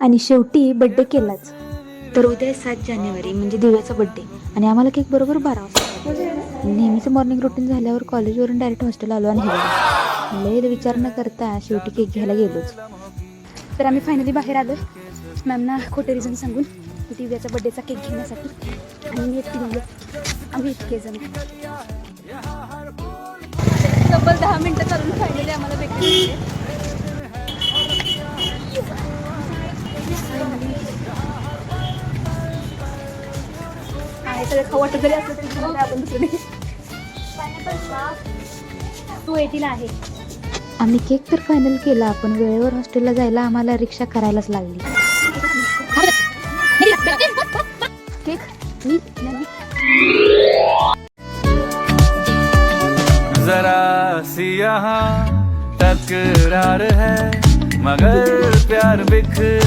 आणि शेवटी बड्डे केलाच. तर उद्या 7 जानेवारी म्हणजे दिव्याचा बड्डे आणि आम्हाला केक बरोबर 12 वाजता. नेहमीचं मॉर्निंग रुटीन झाल्यावर कॉलेजवरून डायरेक्ट हॉस्टेल आलो आणि लय विचार न करता शेवटी केक घ्यायला गेलोच. तर आम्ही फायनली बाहेर आलो मॅमना खोटे रिझन सांगून दिव्याचा बड्डेचा केक घेण्यासाठी. आणि मी एकटी गेलो, आम्ही इतके जण तब्बल 10 मिनटं चालून फायनली आम्हाला भेटले. सगळं खाऊ वाटत जरी असलं तरी आपण दुसरे 280 आहे. आम्ही केक तर फायनल केला पण वेळेवर हॉस्टेलला जायला आम्हाला रिक्षा करायलाच लागली. केक जरा सी यहाँ तकरार है मगर प्यार बिखर